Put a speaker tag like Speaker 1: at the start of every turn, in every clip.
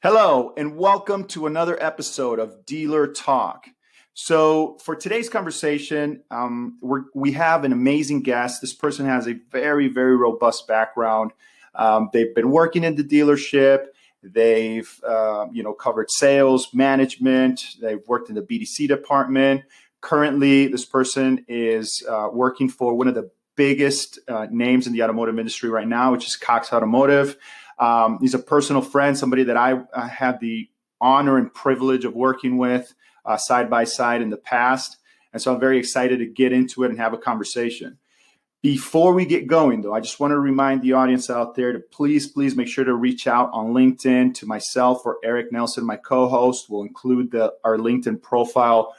Speaker 1: Hello, and welcome to another episode of Dealer Talk. So for today's conversation, we have an amazing guest. This person has a very, very robust background. They've been working in the dealership. They've, covered sales, management. They've worked in the BDC department. Currently, this person is working for one of the biggest names in the automotive industry right now, which is Cox Automotive. He's a personal friend, somebody that I had the honor and privilege of working with side by side in the past. And so I'm very excited to get into it and have a conversation. Before we get going, though, I just want to remind the audience out there to please make sure to reach out on LinkedIn to myself or Eric Nelson, my co-host. We'll include our LinkedIn profile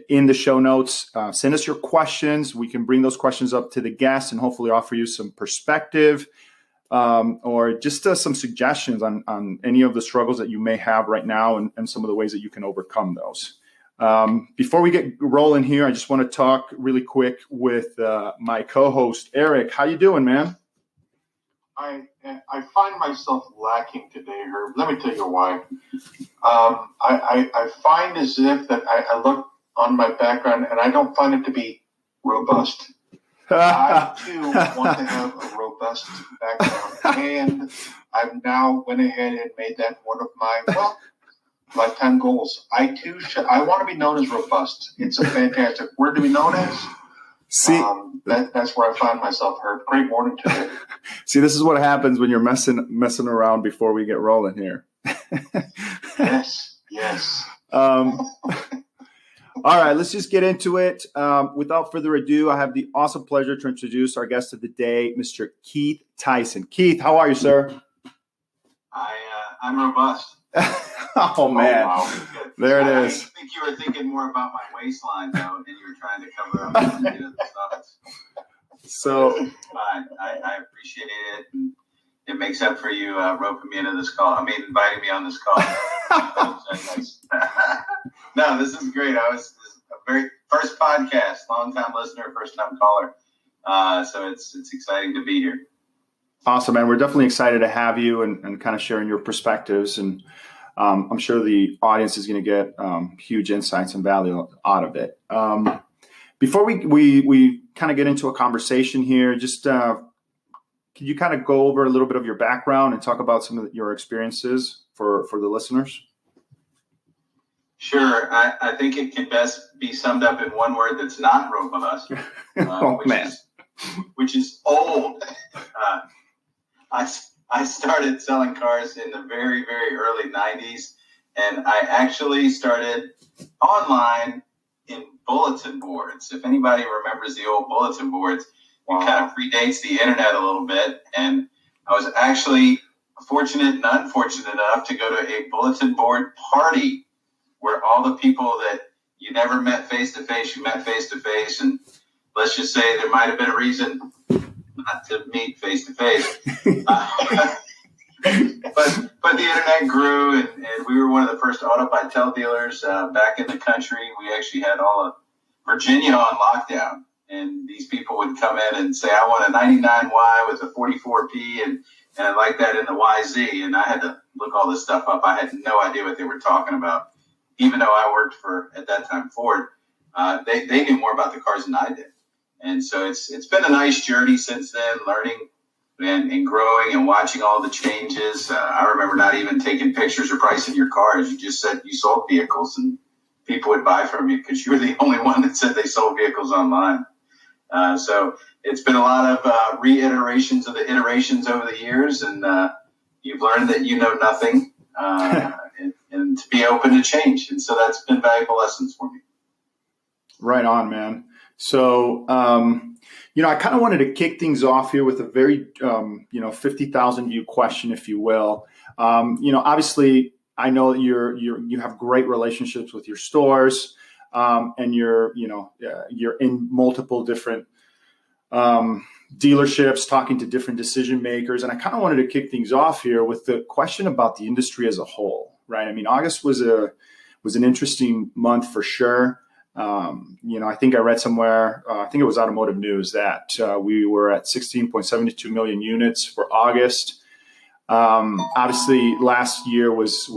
Speaker 1: in the show notes. Send us your questions. We can bring those questions up to the guests and hopefully offer you some perspective. Or just some suggestions on any of the struggles that you may have right now and some of the ways that you can overcome those. Before we get rolling here, I just want to talk really quick with my co-host, Eric. How you doing, man?
Speaker 2: I find myself lacking today, Herb. Let me tell you why. I find as if that I look on my background and I don't find it to be robust. I, too, want to have a robust background, and I've now went ahead and made that one of my, lifetime goals. I, too, I want to be known as robust. It's a fantastic word to be known as.
Speaker 1: See,
Speaker 2: that's where I find myself, Herb. Great morning today.
Speaker 1: See, this is what happens when you're messing around before we get rolling here.
Speaker 2: Yes.
Speaker 1: All right, let's just get into it. Without further ado, I have the awesome pleasure to introduce our guest of the day, Mr. Keith Theisen. Keith, how are you, sir?
Speaker 2: I'm robust.
Speaker 1: Oh, man.
Speaker 2: Wow.
Speaker 1: There it is.
Speaker 3: I think you were thinking more about my waistline, though, and you were trying to cover up the stuff.
Speaker 1: So
Speaker 3: Fine. I appreciate it. And it makes up for you roping me into this call. Inviting me on this call. No, this is great. This is a very first podcast, long-time listener, first-time caller. So it's exciting to be here.
Speaker 1: Awesome, man. We're definitely excited to have you and kind of sharing your perspectives. And I'm sure the audience is going to get huge insights and value out of it. Before we kind of get into a conversation here, just can you kind of go over a little bit of your background and talk about some of your experiences for the listeners?
Speaker 3: Sure. I think it can best be summed up in one word that's not robust, which is old. I started selling cars in the very, very early 90s, and I actually started online in bulletin boards. If anybody remembers the old bulletin boards, it kind of predates the internet a little bit, and I was actually fortunate and unfortunate enough to go to a bulletin board party where all the people that you never met face-to-face, you met face-to-face. And let's just say there might have been a reason not to meet face-to-face. But the internet grew, and we were one of the first auto-by-tel dealers back in the country. We actually had all of Virginia on lockdown. And these people would come in and say, I want a 99Y with a 44P, and I like that in the YZ. And I had to look all this stuff up. I had no idea what they were talking about. Even though I worked for, at that time, Ford, they knew more about the cars than I did. And so it's been a nice journey since then, learning and growing and watching all the changes. I remember not even taking pictures or pricing your cars. You just said you sold vehicles, and people would buy from you because you were the only one that said they sold vehicles online. So it's been a lot of reiterations of the iterations over the years, and you've learned that you know nothing. And to be open to change. And so that's been valuable lessons for me.
Speaker 1: Right on, man. So, I kind of wanted to kick things off here with a very, 50,000 view question, if you will. Obviously, I know that you have great relationships with your stores, and you're in multiple different dealerships, talking to different decision makers. And I kind of wanted to kick things off here with the question about the industry as a whole, right? August was an interesting month for sure. I think I read somewhere, I think it was Automotive News, that we were at 16.72 million units for August. Obviously, last year was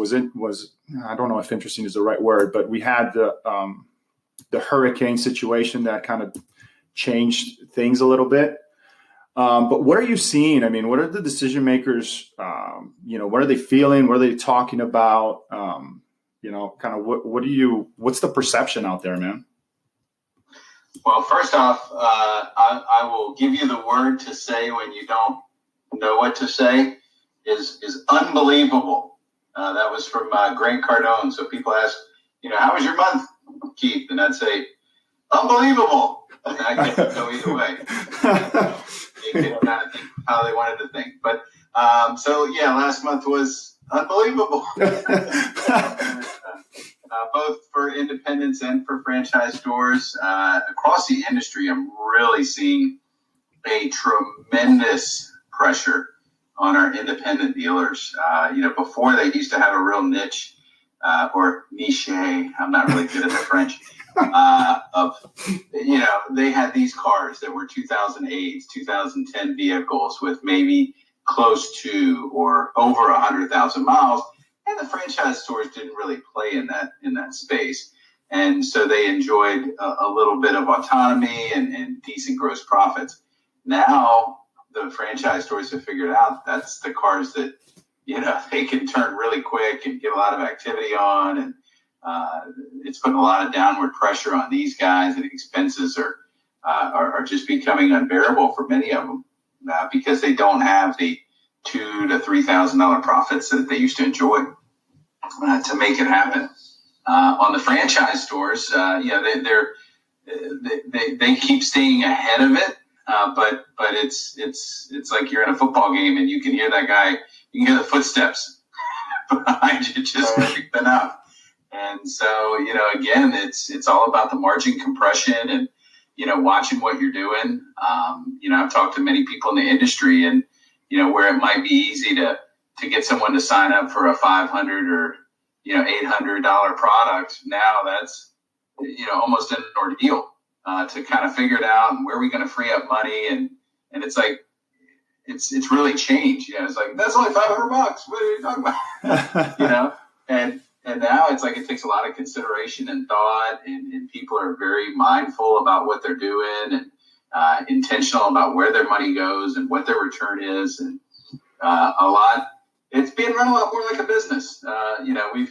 Speaker 1: I don't know if interesting is the right word, but we had the hurricane situation that kind of changed things a little bit. But what are you seeing? I mean, what are the decision makers? What are they feeling? What are they talking about? Kind of what's the perception out there, man?
Speaker 3: Well, first off, I will give you the word to say when you don't know what to say is unbelievable. That was from Greg Cardone. So people ask, how was your month, Keith? And I'd say, unbelievable. And I get to go either way. They could kind of think how they wanted to think. But last month was unbelievable. Both for independents and for franchise stores. Across the industry, I'm really seeing a tremendous pressure on our independent dealers. Before they used to have a real niche or niche, I'm not really good at the French, they had these cars that were 2008s, 2010 vehicles with maybe close to or over 100,000 miles. And the franchise stores didn't really play in that space. And so they enjoyed a little bit of autonomy and decent gross profits. Now the franchise stores have figured out that's the cars that, they can turn really quick and get a lot of activity on. And it's putting a lot of downward pressure on these guys, and expenses are just becoming unbearable for many of them because they don't have the $2,000 to $3,000 profits that they used to enjoy to make it happen. On the franchise stores, they keep staying ahead of it, but it's like you're in a football game and you can hear that guy, you can hear the footsteps behind you just creeping up. And so, again, it's all about the margin compression and, watching what you're doing. I've talked to many people in the industry and, where it might be easy to get someone to sign up for a $500 or, $800 product. Now that's, almost an ordeal to kind of figure it out and where are we going to free up money. And it's like, it's really changed. It's like, that's only $500. What are you talking about? And now it's like it takes a lot of consideration and thought, and people are very mindful about what they're doing and intentional about where their money goes and what their return is. And it's being run a lot more like a business.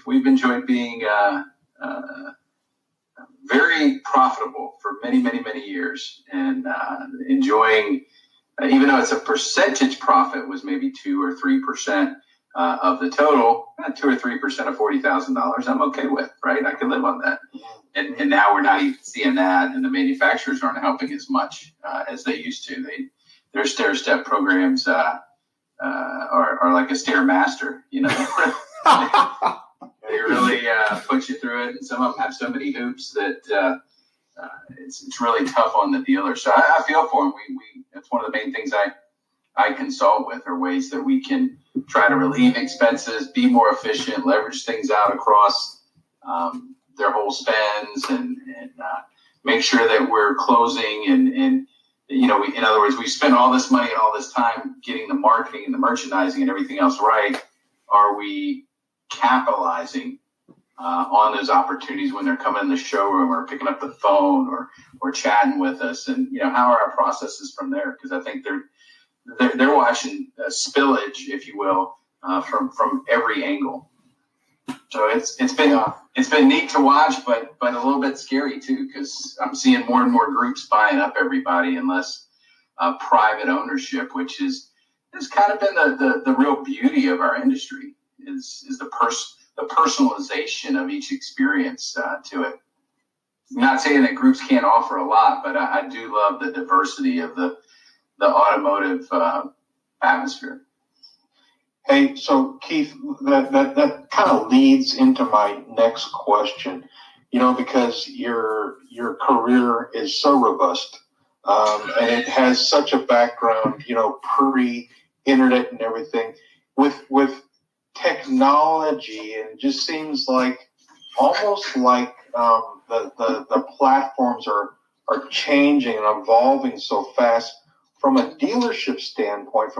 Speaker 3: We've enjoyed being very profitable for many, many, many years and enjoying, even though it's a percentage profit was maybe 2 or 3%. Of the total, 2 or 3% of $40,000, I'm okay with, right? I can live on that. And now we're not even seeing that, and the manufacturers aren't helping as much as they used to. Their stair-step programs are like a Stairmaster, They really put you through it, and some of them have so many hoops that it's really tough on the dealer. So I feel for them. That's one of the main things I consult with are ways that we can try to relieve expenses, be more efficient, leverage things out across their whole spends, and make sure that we're closing. And in other words, we spend all this money and all this time getting the marketing and the merchandising and everything else right. Are we capitalizing on those opportunities when they're coming in the showroom or picking up the phone or chatting with us? And how are our processes from there? Because I think they're watching spillage, if you will, from every angle. So it's been neat to watch, but a little bit scary too, because I'm seeing more and more groups buying up everybody and less private ownership, which has kind of been the real beauty of our industry is the personalization of each experience to it. I'm not saying that groups can't offer a lot, but I do love the diversity of the automotive atmosphere.
Speaker 2: Hey, so Keith, that kind of leads into my next question, because your career is so robust, and it has such a background, pre-internet and everything, with technology, and it just seems like almost like the platforms are changing and evolving so fast. From a dealership standpoint,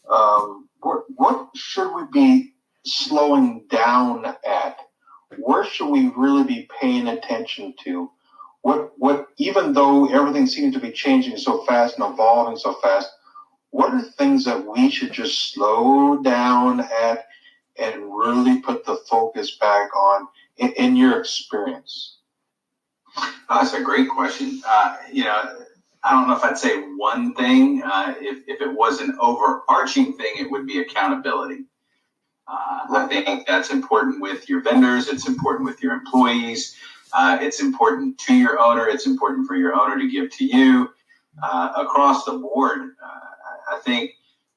Speaker 2: what should we be slowing down at? Where should we really be paying attention to? What even though everything seems to be changing so fast and evolving so fast, what are things that we should just slow down at and really put the focus back on in your experience?
Speaker 3: That's a great question. I don't know if I'd say one thing. If it was an overarching thing, it would be accountability. I think that's important with your vendors. It's important with your employees. It's important to your owner. It's important for your owner to give to you across the board. I think,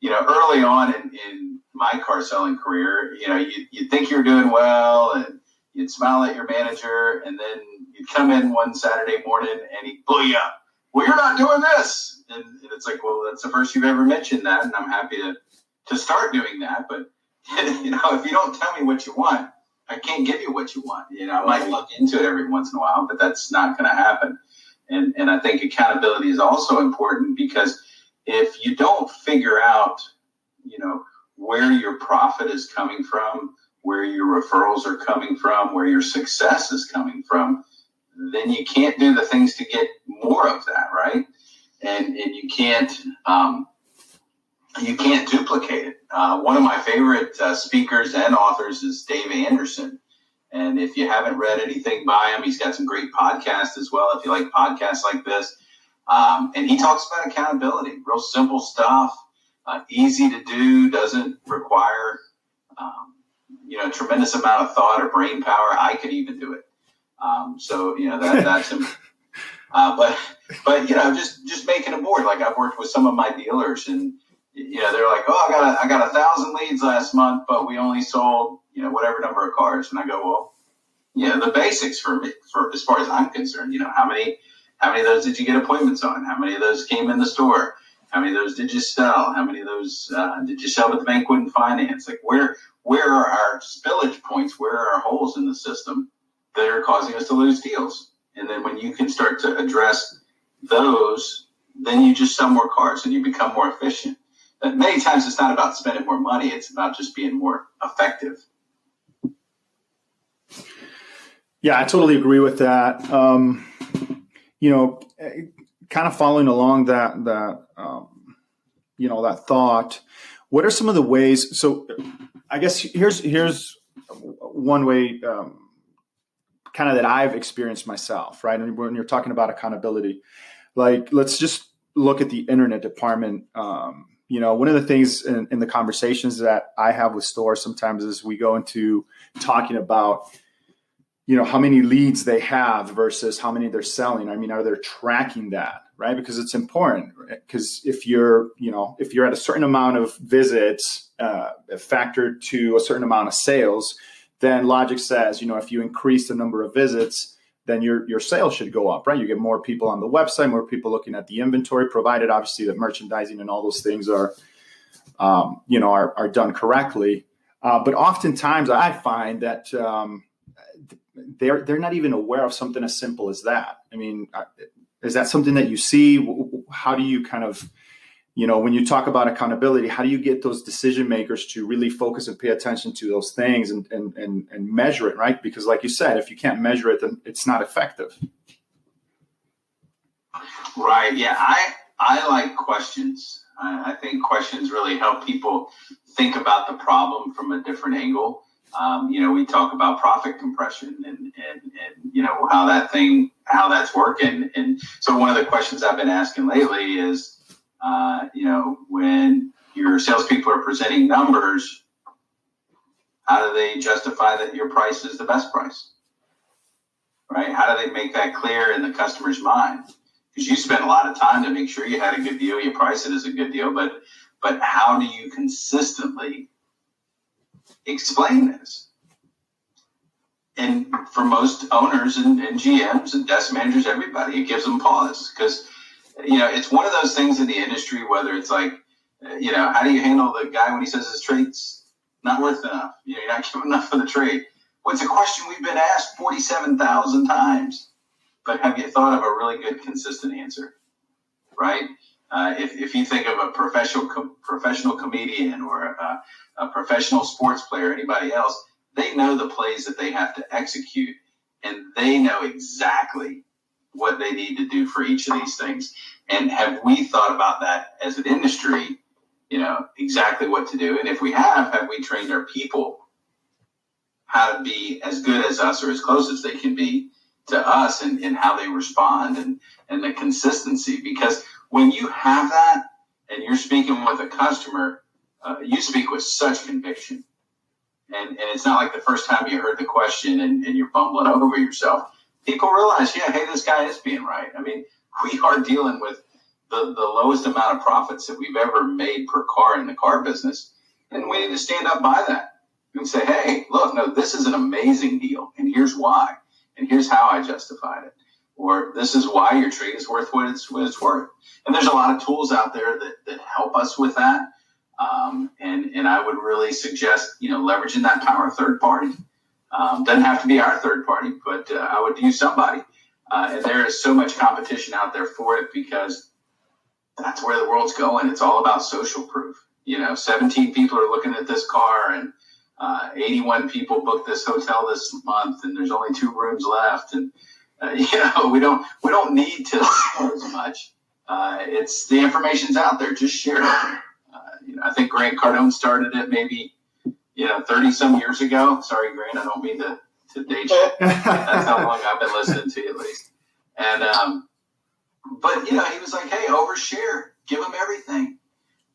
Speaker 3: early on in my car selling career, you'd think you're doing well and you'd smile at your manager, and then you'd come in one Saturday morning and he'd blow you up. Well, you're not doing this. And it's like, well, that's the first you've ever mentioned that. And I'm happy to start doing that. But, if you don't tell me what you want, I can't give you what you want. I might look into it every once in a while, but that's not going to happen. And I think accountability is also important, because if you don't figure out, where your profit is coming from, where your referrals are coming from, where your success is coming from, then you can't do the things to get more of that, right? And you can't duplicate it. One of my favorite speakers and authors is Dave Anderson. And if you haven't read anything by him, he's got some great podcasts as well, if you like podcasts like this. And he talks about accountability, real simple stuff, easy to do, doesn't require, a tremendous amount of thought or brain power. I could even do it. That's him. But just making a board. Like, I've worked with some of my dealers, and they're like, oh, I got 1,000 leads last month, but we only sold whatever number of cars. And I go, well, the basics for me, for as far as I'm concerned, how many of those did you get appointments on? How many of those came in the store? How many of those did you sell? How many of those did you sell, but the bank wouldn't finance? Like, where are our spillage points? Where are our holes in the system that are causing us to lose deals? And then when you can start to address those, then you just sell more cars and you become more efficient. And many times it's not about spending more money. It's about just being more effective.
Speaker 1: Yeah, I totally agree with that. Kind of following along that thought, what are some of the ways? So I guess here's one way, kind of that I've experienced myself, right? And when you're talking about accountability, like, let's just look at the internet department. One of the things in the conversations that I have with stores sometimes is we go into talking about, how many leads they have versus how many they're selling. I mean, are they tracking that, right? Because it's important. Because if you're at a certain amount of visits factored to a certain amount of sales, then logic says, if you increase the number of visits, then your sales should go up, right? You get more people on the website, more people looking at the inventory, provided obviously that merchandising and all those things are done correctly. But oftentimes I find that they're not even aware of something as simple as that. I mean, is that something that you see? How do you kind of, when you talk about accountability, how do you get those decision makers to really focus and pay attention to those things and measure it, right? Because like you said, if you can't measure it, then it's not effective. Right.
Speaker 3: Yeah. I like questions. I think questions really help people think about the problem from a different angle. We talk about profit compression and how that's working. And so one of the questions I've been asking lately is, when your salespeople are presenting numbers, how do they justify that your price is the best price? Right? How do they make that clear in the customer's mind? Because you spend a lot of time to make sure you had a good deal, you price it as a good deal, but how do you consistently explain this? And for most owners and GMs and desk managers, everybody, it gives them pause, because it's one of those things in the industry, whether it's like, how do you handle the guy when he says his trade's not worth enough? You're not giving enough for the trade. Well, it's a question we've been asked 47,000 times, but have you thought of a really good, consistent answer, right? If you think of a professional comedian or a professional sports player, anybody else, they know the plays that they have to execute, and they know exactly what they need to do for each of these things. And have we thought about that as an industry, exactly what to do? And if we have we trained our people how to be as good as us or as close as they can be to us and how they respond and the consistency? Because when you have that and you're speaking with a customer, you speak with such conviction. And it's not like the first time you heard the question and you're bumbling over yourself. People realize, hey, this guy is being right. I mean, we are dealing with the lowest amount of profits that we've ever made per car in the car business. And we need to stand up by that and say, hey, look, no, this is an amazing deal. And here's why. And here's how I justified it. Or this is why your trade is worth what it's worth. And there's a lot of tools out there that help us with that. And I would really suggest, leveraging that power of third party. Doesn't have to be our third party, but I would use somebody. And there is so much competition out there for it because that's where the world's going. It's all about social proof. 17 people are looking at this car and 81 people booked this hotel this month and there's only 2 rooms left. And, we don't need to as much. It's the information's out there. Just share it. I think Grant Cardone started it maybe 30 some years ago. Sorry, Grant, I don't mean to date you. That's how long I've been listening to you, at least. And but he was like, hey, overshare, give them everything,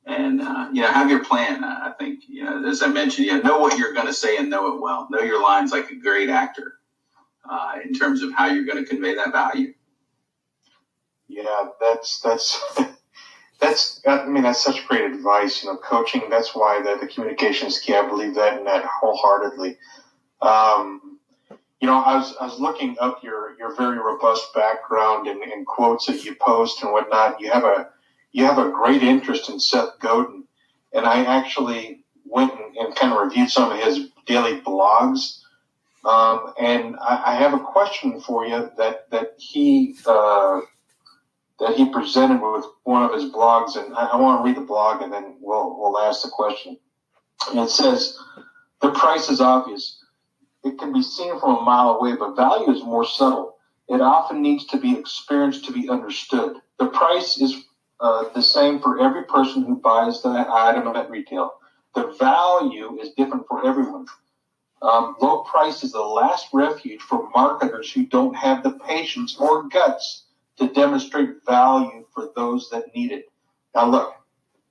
Speaker 3: and have your plan. I think as I mentioned, know what you're going to say and know it well. Know your lines like a great actor in terms of how you're going to convey that value.
Speaker 2: Yeah, that's such great advice. Coaching, that's why the communication is key. I believe that and that wholeheartedly. I was looking up your very robust background and quotes that you post and whatnot. You have a great interest in Seth Godin, and I actually went and kind of reviewed some of his daily blogs. And I have a question for you that he presented with one of his blogs, and I want to read the blog, and then we'll ask the question. And it says, "The price is obvious. It can be seen from a mile away, but value is more subtle. It often needs to be experienced to be understood. The price is the same for every person who buys that item at retail. The value is different for everyone. Low price is the last refuge for marketers who don't have the patience or guts to demonstrate value for those that need it." Now, look,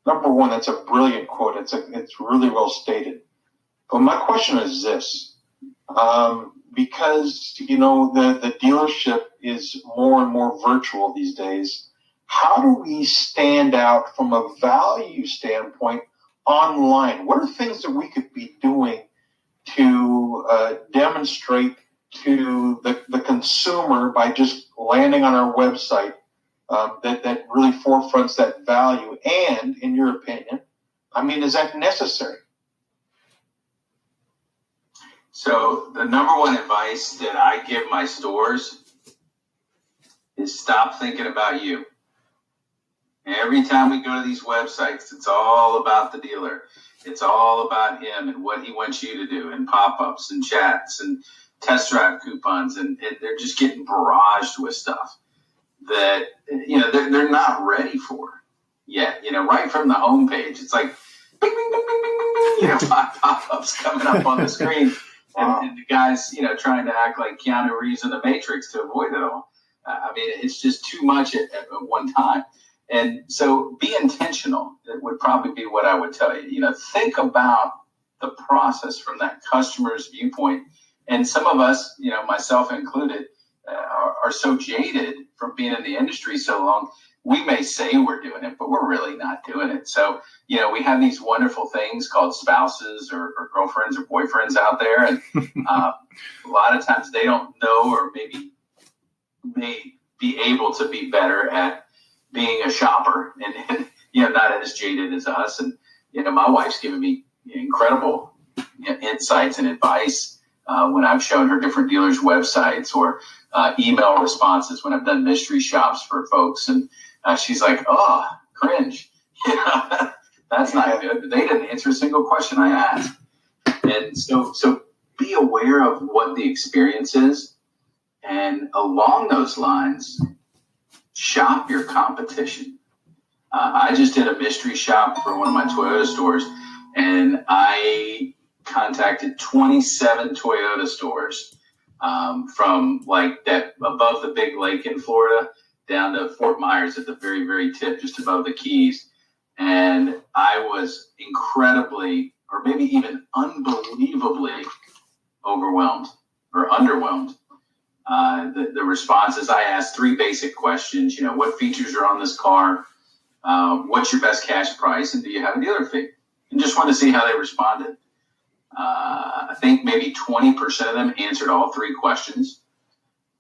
Speaker 2: number one, that's a brilliant quote. It's really well stated. But my question is this. Because, the dealership is more and more virtual these days, how do we stand out from a value standpoint online? What are things that we could be doing to demonstrate to the consumer by just landing on our website that really forefronts that value? And, in your opinion, is that necessary?
Speaker 3: So the number one advice that I give my stores is stop thinking about you. Every time we go to these websites, it's all about the dealer. It's all about him and what he wants you to do, and pop-ups and chats and test drive coupons. And they're just getting barraged with stuff that, they're not ready for yet. Right from the homepage, it's like, bing, bing, bing, bing, bing, bing, bing, pop-ups coming up on the screen. And the guys, trying to act like Keanu Reeves in The Matrix to avoid it all. It's just too much at one time. And so be intentional. That would probably be what I would tell you. Think about the process from that customer's viewpoint. And some of us, myself included, are so jaded from being in the industry so long. We may say we're doing it, but we're really not doing it. So, we have these wonderful things called spouses or girlfriends or boyfriends out there. And a lot of times they don't know, or maybe may be able to be better at being a shopper and not as jaded as us. And, my wife's given me incredible insights and advice when I've shown her different dealers' websites or email responses when I've done mystery shops for folks. And she's like, "Oh, cringe. That's not good. They didn't answer a single question I asked. And so be aware of what the experience is. And along those lines, shop your competition. I just did a mystery shop for one of my Toyota stores, and I contacted 27 Toyota stores from like that above the big lake in Florida down to Fort Myers at the very, very tip, just above the Keys. And I was incredibly, or maybe even unbelievably overwhelmed or underwhelmed. The responses, I asked 3 basic questions. What features are on this car? What's your best cash price? And do you have a dealer fee? And just wanted to see how they responded. I think maybe 20% of them answered all 3 questions.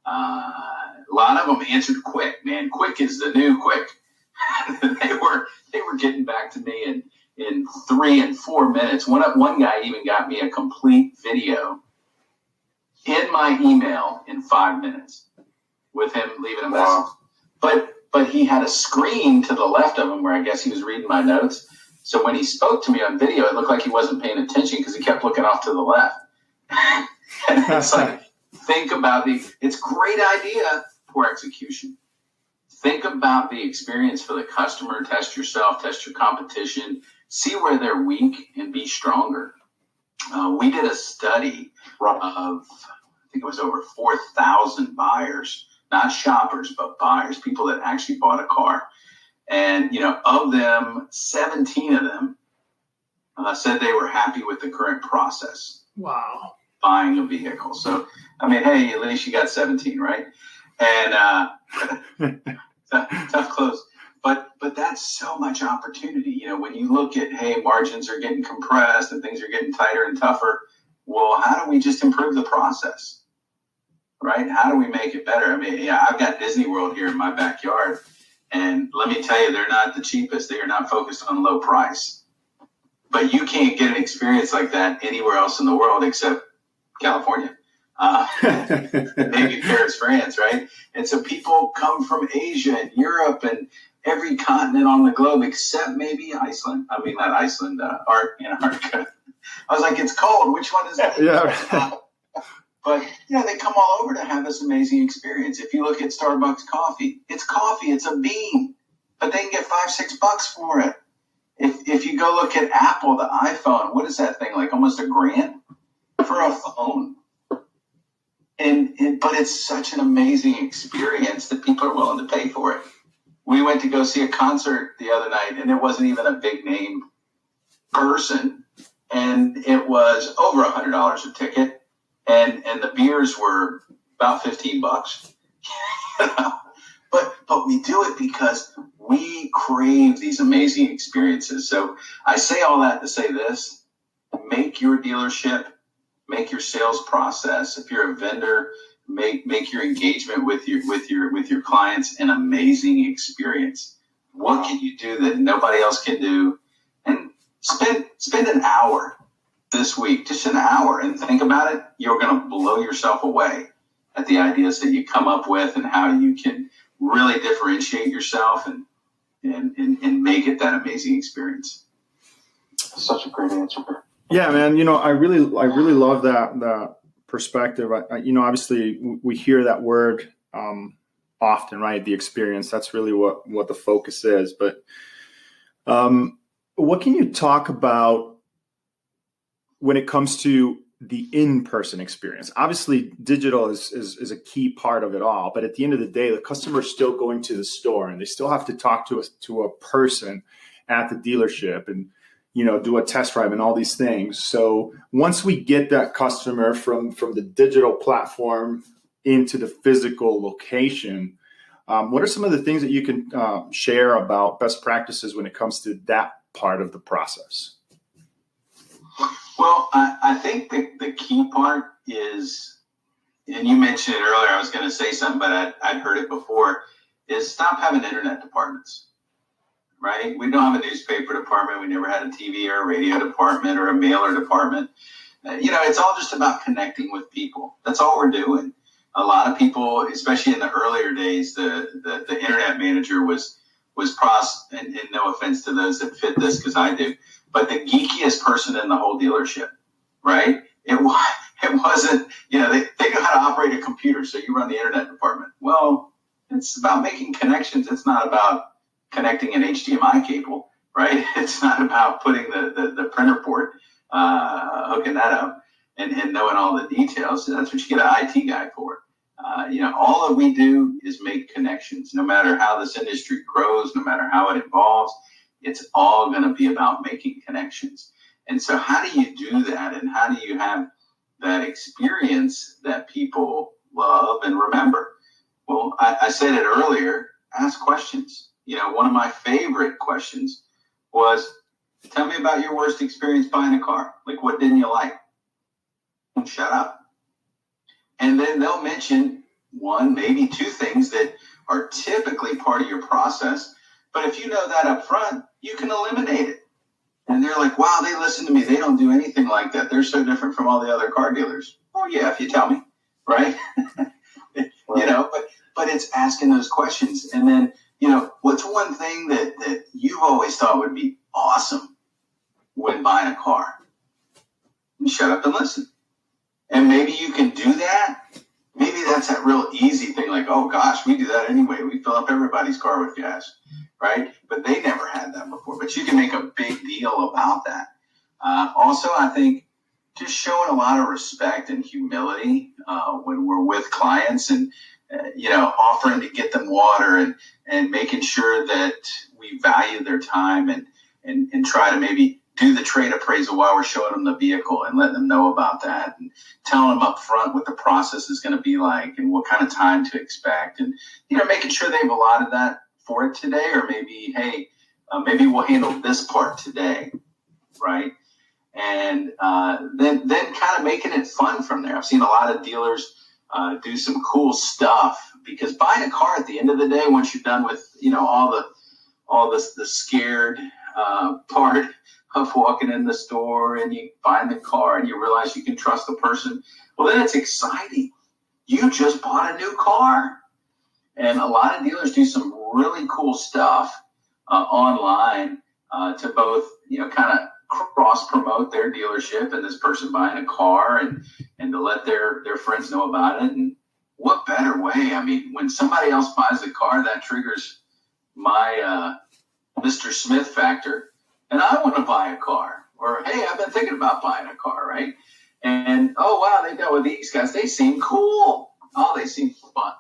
Speaker 3: A lot of them answered quick, man. Quick is the new quick. They were getting back to me in 3 and 4 minutes. One guy even got me a complete video in my email in 5 minutes with him leaving a message. But he had a screen to the left of him where I guess he was reading my notes. So when he spoke to me on video, it looked like he wasn't paying attention because he kept looking off to the left. And it's like, think about it's a great idea, poor execution. Think about the experience for the customer, test yourself, test your competition, see where they're weak and be stronger. We did a study of, I think it was over 4,000 buyers, not shoppers, but buyers, people that actually bought a car. And, of them, 17 of them said they were happy with the current process.
Speaker 1: Wow.
Speaker 3: Buying a vehicle. So, hey, at least you got 17, right? And tough close. But that's so much opportunity. When you look at, hey, margins are getting compressed and things are getting tighter and tougher. Well, how do we just improve the process? Right? How do we make it better? I've got Disney World here in my backyard. And let me tell you, they're not the cheapest. They are not focused on low price. But you can't get an experience like that anywhere else in the world except California. Maybe Paris, France, right? And so people come from Asia and Europe and every continent on the globe except maybe Iceland. Not Iceland, Antarctica. I was like, it's cold. Which one is that?
Speaker 1: Yeah.
Speaker 3: But, they come all over to have this amazing experience. If you look at Starbucks coffee, it's a bean, but they can get $5-6 for it. If you go look at Apple, the iPhone, what is that thing, like almost $1,000 for a phone? But it's such an amazing experience that people are willing to pay for it. We went to go see a concert the other night, and it wasn't even a big name person, and it was over $100 a ticket. And the beers were about $15. But we do it because we crave these amazing experiences. So I say all that to say this: make your dealership, make your sales process. If you're a vendor, make your engagement with your clients an amazing experience. What can you do that nobody else can do? And spend an hour this week, just an hour, and think about it. You're going to blow yourself away at the ideas that you come up with and how you can really differentiate yourself and make it that amazing experience.
Speaker 2: Such a great answer.
Speaker 1: Yeah, man. I really love that perspective. Obviously we hear that word often, right? The experience. That's really what the focus is. But what can you talk about when it comes to the in-person experience? Obviously, digital is a key part of it all. But at the end of the day, the customer is still going to the store, and they still have to talk to a person at the dealership and do a test drive and all these things. So once we get that customer from the digital platform into the physical location, what are some of the things that you can share about best practices when it comes to that part of the process?
Speaker 3: Well, I think the key part is, and you mentioned it earlier, I was going to say something, but I'd heard it before, is stop having internet departments, right? We don't have a newspaper department. We never had a TV or a radio department or a mailer department. It's all just about connecting with people. That's all we're doing. A lot of people, especially in the earlier days, the internet manager was was and no offense to those that fit this because I do, but the geekiest person in the whole dealership, right? It wasn't, they know how to operate a computer, so you run the internet department. Well, it's about making connections. It's not about connecting an HDMI cable, right? It's not about putting the printer port, hooking that up and knowing all the details. That's what you get an IT guy for. All that we do is make connections. No matter how this industry grows, no matter how it evolves, it's all going to be about making connections. And so how do you do that? And how do you have that experience that people love and remember? Well, I said it earlier, ask questions. One of my favorite questions was, tell me about your worst experience buying a car. Like, what didn't you like? And shut up. And then they'll mention one, maybe two things that are typically part of your process. But if you know that up front, you can eliminate it. And they're like, wow, they listen to me. They don't do anything like that. They're so different from all the other car dealers. Oh, yeah, if you tell me, right? But it's asking those questions. And then, what's one thing that you've always thought would be awesome when buying a car? And shut up and listen. And maybe you can do that. Maybe that's that real easy thing like, oh, gosh, we do that anyway. We fill up everybody's car with gas, right? But they never had that before. But you can make a big deal about that. Also, I think just showing a lot of respect and humility when we're with clients and, offering to get them water and making sure that we value their time and try to maybe do the trade appraisal while we're showing them the vehicle and letting them know about that and telling them up front what the process is going to be like and what kind of time to expect and, making sure they've allotted that for it today or maybe, hey, maybe we'll handle this part today, right? And then kind of making it fun from there. I've seen a lot of dealers do some cool stuff because buying a car at the end of the day, once you're done with, all the scared part of walking in the store and you find the car and you realize you can trust the person. Well, then it's exciting. You just bought a new car. And a lot of dealers do some really cool stuff online to both, kind of cross promote their dealership and this person buying a car and to let their friends know about it. And what better way? I mean, when somebody else buys a car, that triggers my Mr. Smith factor. And I want to buy a car. Or, hey, I've been thinking about buying a car, right? And, oh, wow, they dealt with these guys. They seem cool. Oh, they seem fun.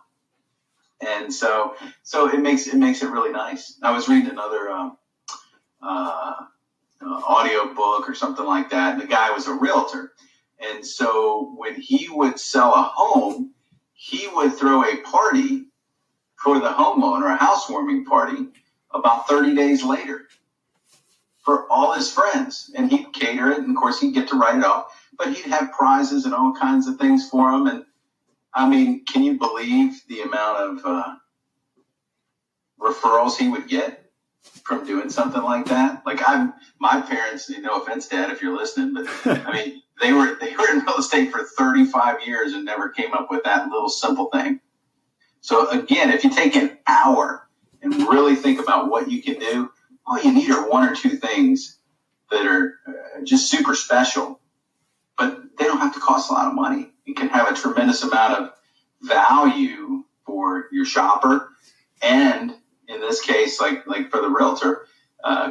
Speaker 3: And so it makes it really nice. I was reading another audio book or something like that, and the guy was a realtor. And so when he would sell a home, he would throw a party for the homeowner, a housewarming party, about 30 days later for all his friends. And he'd cater it, and of course he'd get to write it off, but he'd have prizes and all kinds of things for them. And I mean, can you believe the amount of referrals he would get from doing something like that? Like my parents, no offense, Dad, if you're listening, but I mean, they were in real estate for 35 years and never came up with that little simple thing. So again, if you take an hour and really think about what you can do, all you need are one or two things that are just super special, but they don't have to cost a lot of money. It can have a tremendous amount of value for your shopper, and in this case, like for the realtor,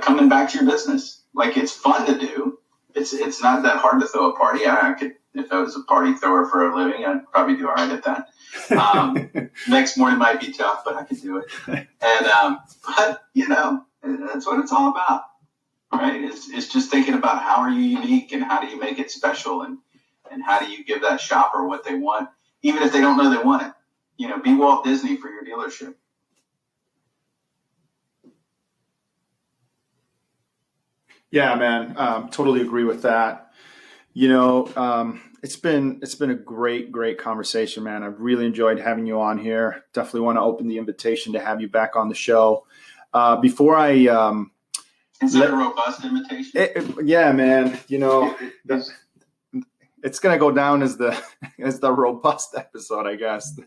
Speaker 3: coming back to your business. Like, it's fun to do. It's not that hard to throw a party. I could, if I was a party thrower for a living, I'd probably do all right at that. Next morning might be tough, but I could do it. And but that's what it's all about, right? It's just thinking about how are you unique and how do you make it special and how do you give that shopper what they want, even if they don't know they want it. Be Walt Disney for your dealership.
Speaker 1: Yeah, man, totally agree with that. It's been a great conversation, man. I've really enjoyed having you on here. Definitely want to open the invitation to have you back on the show. Before I
Speaker 3: is that a robust invitation?
Speaker 1: Yeah, man. It's going to go down as the robust episode, I guess.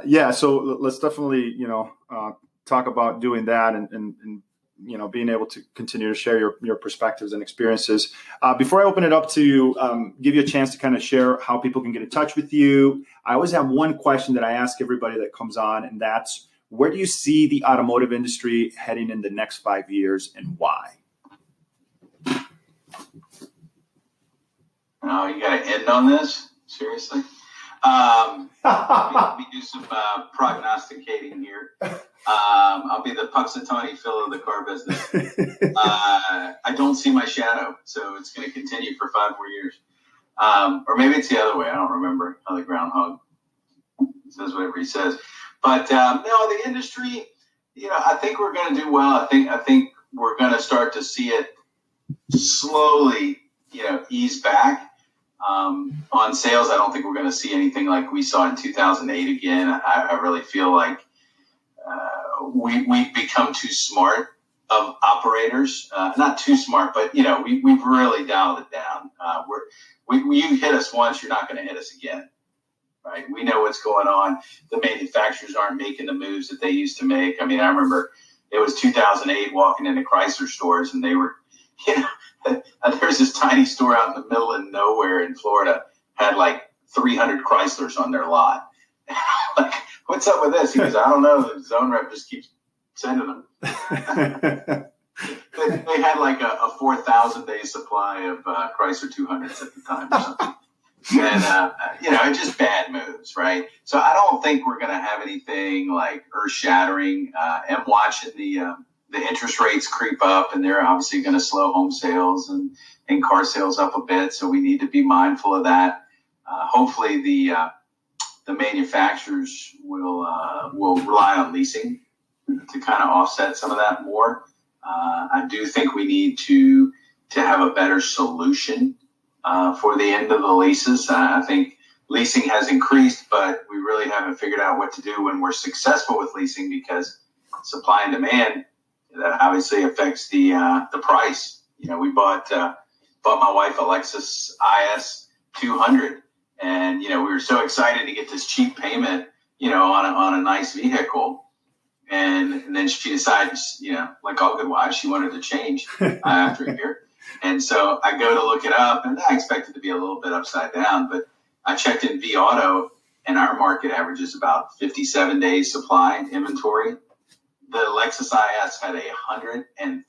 Speaker 1: Yeah, so let's definitely, talk about doing that and being able to continue to share your perspectives and experiences. Before I open it up to give you a chance to kind of share how people can get in touch with you, I always have one question that I ask everybody that comes on, and that's, where do you see the automotive industry heading in the next 5 years and why?
Speaker 3: Oh, you got to end on this? Seriously? Let me do some prognosticating here. I'll be the Puxatawny Phil of the car business. I don't see my shadow, so it's going to continue for 5 more years. Or maybe it's the other way. I don't remember how the groundhog says whatever he says. But no, the industry, I think we're going to do well. I think we're going to start to see it slowly, ease back. On sales, I don't think we're going to see anything like we saw in 2008 again. I really feel like we've become too smart of operators. Not too smart, but we've really dialed it down. You hit us once, you're not going to hit us again, right? We know what's going on. The manufacturers aren't making the moves that they used to make. I mean, I remember it was 2008 walking into Chrysler stores, and they were, there's this tiny store out in the middle of nowhere in Florida, had like 300 Chryslers on their lot. Like, what's up with this? He goes, I don't know. The zone rep just keeps sending them. They had like a 4,000-day supply of Chrysler 200s at the time or something. And, just bad moves, right? So I don't think we're going to have anything like earth-shattering. I'm watching the interest rates creep up, and they're obviously going to slow home sales and car sales up a bit. So we need to be mindful of that. Hopefully the manufacturers will rely on leasing to kind of offset some of that more. I do think we need to have a better solution for the end of the leases. I think leasing has increased, but we really haven't figured out what to do when we're successful with leasing, because supply and demand, that obviously affects the price. We bought my wife a Lexus IS 200, and we were so excited to get this cheap payment, on a nice vehicle, and then she decided, like all good wives, she wanted to change after a year, and so I go to look it up, and I expect it to be a little bit upside down, but I checked in V Auto, and our market average is about 57 days supply inventory. The Lexus IS had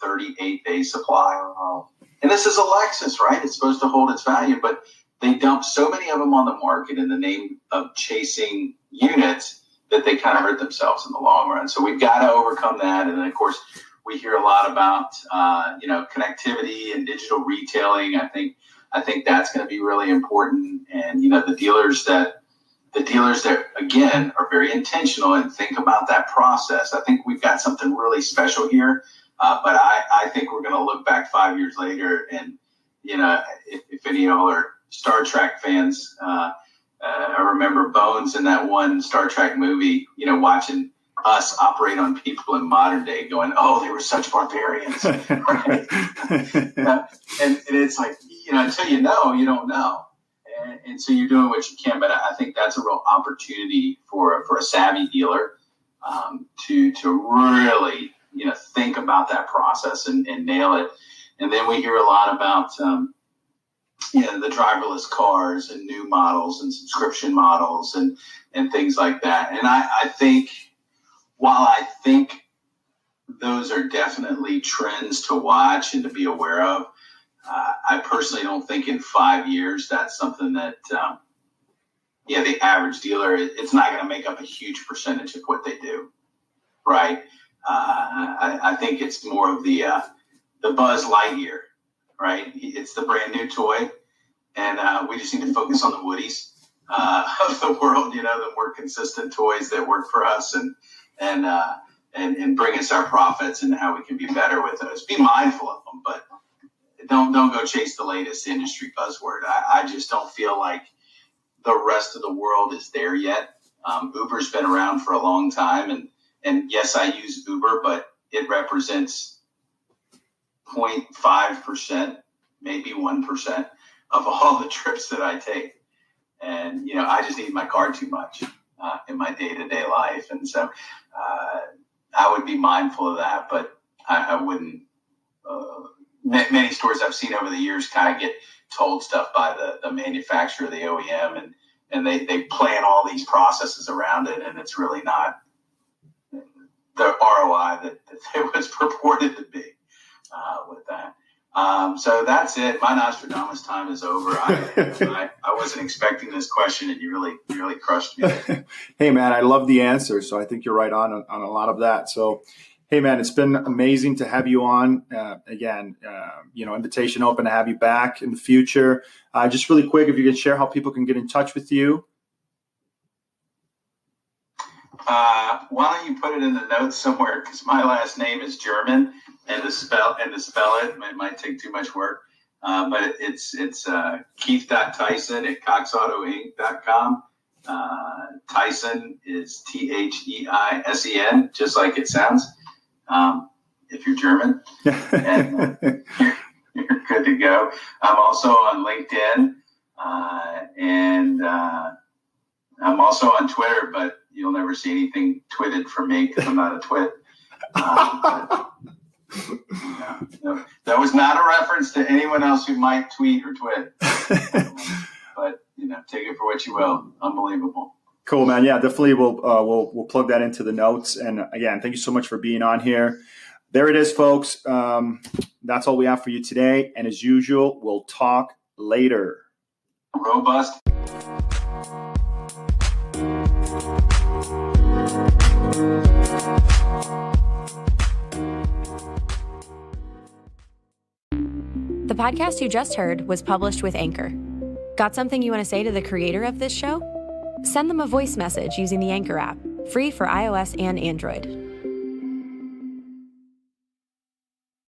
Speaker 3: 138-day supply. And this is a Lexus, right? It's supposed to hold its value, but they dump so many of them on the market in the name of chasing units that they kind of hurt themselves in the long run. So we've got to overcome that. And then, of course, we hear a lot about, connectivity and digital retailing. I think that's going to be really important. And, the dealers that, again, are very intentional and think about that process. I think we've got something really special here. But I think we're going to look back 5 years later, and, if any of y'all are Star Trek fans, I remember Bones in that one Star Trek movie, watching us operate on people in modern day going, oh, they were such barbarians. Right? And it's like, until you know, you don't know. And so you're doing what you can, but I think that's a real opportunity for a savvy dealer to really, think about that process and nail it. And then we hear a lot about, the driverless cars and new models and subscription models and things like that. And I think, while I think those are definitely trends to watch and to be aware of, I personally don't think in 5 years that's something that, the average dealer, it's not going to make up a huge percentage of what they do, right? I think it's more of the Buzz Lightyear, right? It's the brand new toy, and we just need to focus on the Woodies of the world, the more consistent toys that work for us and bring us our profits and how we can be better with those. Be mindful of them, but don't go chase the latest industry buzzword. I just don't feel like the rest of the world is there yet. Uber's been around for a long time, and yes, I use Uber, but it represents 0.5%, maybe 1% of all the trips that I take. And, I just need my car too much. in my day-to-day life. And so I would be mindful of that, but I wouldn't. Many stores I've seen over the years kind of get told stuff by the manufacturer, the OEM, and they plan all these processes around it, and it's really not the ROI that it was purported to be with that. So that's it. My Nostradamus time is over. I wasn't expecting this question, and you really crushed me.
Speaker 1: Hey, man, I love the answer. So I think you're right on a lot of that. So, hey, man, it's been amazing to have you on. Again, invitation open to have you back in the future. Just really quick, if you could share how people can get in touch with you.
Speaker 3: Why don't you put it in the notes somewhere? Because my last name is German, and to spell it might take too much work. But it's Keith.Theisen at coxautoinc.com. Theisen is Theisen, just like it sounds. If you're German, and you're good to go. I'm also on LinkedIn, and I'm also on Twitter, but you'll never see anything tweeted from me because I'm not a twit. That was not a reference to anyone else who might tweet or twit. But take it for what you will. Unbelievable.
Speaker 1: Cool, man. Yeah, definitely. We'll plug that into the notes. And again, thank you so much for being on here. There it is, folks. That's all we have for you today. And as usual, we'll talk later.
Speaker 3: Robust.
Speaker 4: The podcast you just heard was published with Anchor. Got something you want to say to the creator of this show? Send them a voice message using the Anchor app, free for iOS and Android.